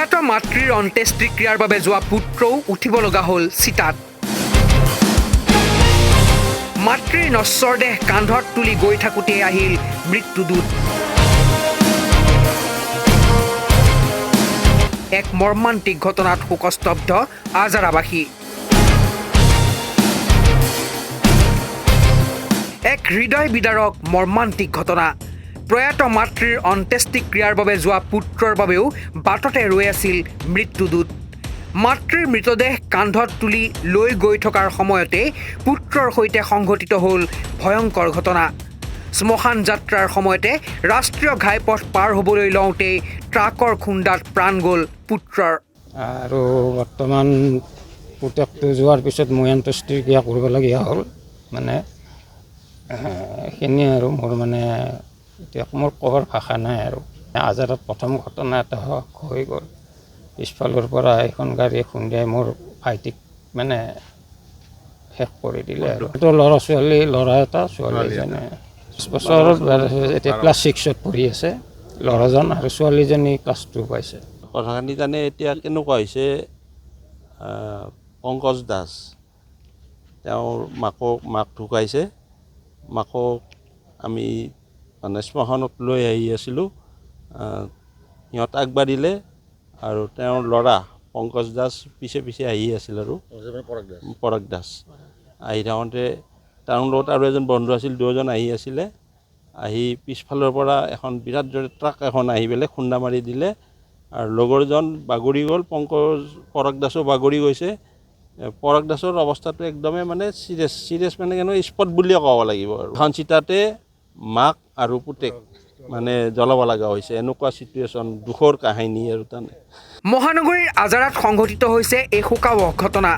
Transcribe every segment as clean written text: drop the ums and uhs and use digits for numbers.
প্ৰয়াত মাতৃৰ অন্ত্যেষ্টিক্ৰিয়াৰ বাবে যোৱা পুত্ৰও উঠিব লগা হ'ল চিতাত। মাতৃৰ নশ্বৰ দেহ কান্ধত তুলি গৈ থাকোঁতে আহিল মৃত্যুদূত। এক মৰ্মান্তিক ঘটনাত শোকস্তব্ধ আজাৰাবাসী। এক হৃদয় বিদাৰক মৰ্মান্তিক ঘটনা। প্ৰয়াত মাতৃৰ অন্ত্যেষ্টিক্ৰিয়াৰ বাবে যোৱা পুত্ৰৰ বাবেও বাটতে ৰৈ আছিল মৃত্যুদূত। মাতৃৰ মৃতদেহ কান্ধত তুলি লৈ গৈ থকাৰ সময়তে পুত্ৰৰ সৈতে সংঘটিত হ'ল ভয়ংকৰ ঘটনা। শ্মশান যাত্ৰাৰ সময়তে ৰাষ্ট্ৰীয় ঘাইপথ পাৰ হ'বলৈ লওঁতেই ট্ৰাকৰ খুন্দাত প্ৰাণ গ'ল পুত্ৰৰ। আৰু বৰ্তমান পুতেকটো যোৱাৰ পিছত মই অন্ত্যেষ্টিক্ৰিয়া কৰিবলগীয়া হ'ল। মানে সেইখিনিয়ে আৰু মোৰ মানে এতিয়া মোৰ ক'বৰ ভাষা নাই আৰু। আজাৰত প্ৰথম ঘটনা এটা হৈ গ'ল। পিছফালৰ পৰা এখন গাড়ী খুন্দিয়াই মোৰ ভাইটিক মানে শেষ কৰি দিলে আৰু। এইটো ল'ৰা ছোৱালী, ল'ৰা এটা ছোৱালী এজনী 5 বছৰত এতিয়া ক্লাছ 6ত পঢ়ি আছে ল'ৰাজন, আৰু ছোৱালীজনী ক্লাছ 2 পাইছে। কথাখিনি জানে এতিয়া কেনেকুৱা হৈছে, পংকজ দাস তেওঁৰ মাক ঢুকাইছে। মাকক আমি মানে শ্মশানত লৈ আহি আছিলোঁ, সিহঁত আগবাঢ়িলে আৰু তেওঁৰ ল'ৰা পংকজ দাস পিছে পিছে আহি আছিল আৰু পৰাগ দাস আহি থাকোঁতে তেওঁৰ লগত আৰু এজন বন্ধু আছিল, দুয়োজন আহি আছিলে। আহি পিছফালৰ পৰা এখন বিৰাট জোৰে ট্ৰাক এখন আহি পেলাই খুন্দা মাৰি দিলে আৰু লগৰজন বাগৰি গ'ল। পৰাগ দাসো বাগৰি গৈছে। পৰাগ দাসৰ অৱস্থাটো একদমেই মানে চিৰিয়াছ মানে কেনেকৈ স্পট বুলিয়ে ক'ব লাগিব আৰু। এখন চিতাতে মাক আৰু পুতেক মানে জ্বলাব লগা হৈছে, এনেকুৱা চিটুৱেশ্যন, দুখৰ কাহিনী আৰু তাৰমানে। মহানগৰীৰ আজাৰাত সংঘটিত হৈছে এই শোকাবহ ঘটনা।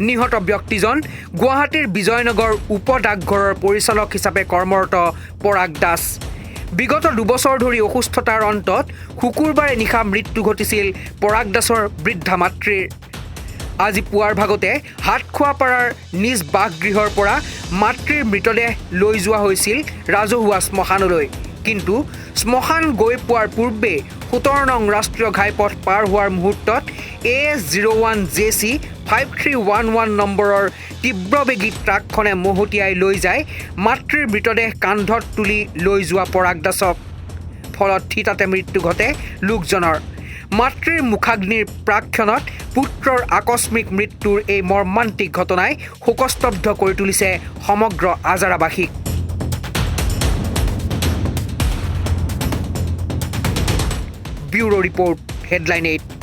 নিহত ব্যক্তিজন গুৱাহাটীৰ বিজয়নগৰ উপ ডাকঘৰৰ পৰিচালক হিচাপে কৰ্মৰত পৰাগ দাস। বিগত 2 বছৰ ধৰি অসুস্থতাৰ অন্তত শুকুৰবাৰে নিশা মৃত্যু ঘটিছিল পৰাগ দাসৰ বৃদ্ধা মাতৃৰ। আজি পুৱাৰ ভাগতে হাটখোৱাপাৰাৰ নিজ বাসগৃহৰ পৰা মাতৃৰ মৃতদেহ লৈ যোৱা হৈছিল ৰাজহুৱা শ্মশানলৈ। কিন্তু শ্মশান গৈ পোৱাৰ পূৰ্বে 17 নং ৰাষ্ট্ৰীয় ঘাইপথ পাৰ হোৱাৰ মুহূৰ্তত AS01 JC 5311 নম্বৰৰ তীব্ৰবেগী ট্ৰাকখনে মহতিয়াই লৈ যায় মাতৃৰ মৃতদেহ কান্ধত তুলি লৈ যোৱা পৰাগ দাসক। ফলত থিতাতে মৃত্যু ঘটে লোকজনৰ। মাতৃৰ মুখাগ্নিৰ প্ৰাক্ষণত পুত্ৰৰ আকস্মিক মৃত্যুৰ এই মৰ্মান্তিক ঘটনাই শোকস্তব্ধ কৰি তুলিছে সমগ্ৰ আজাৰাবাসীক। Bureau report, headline 8।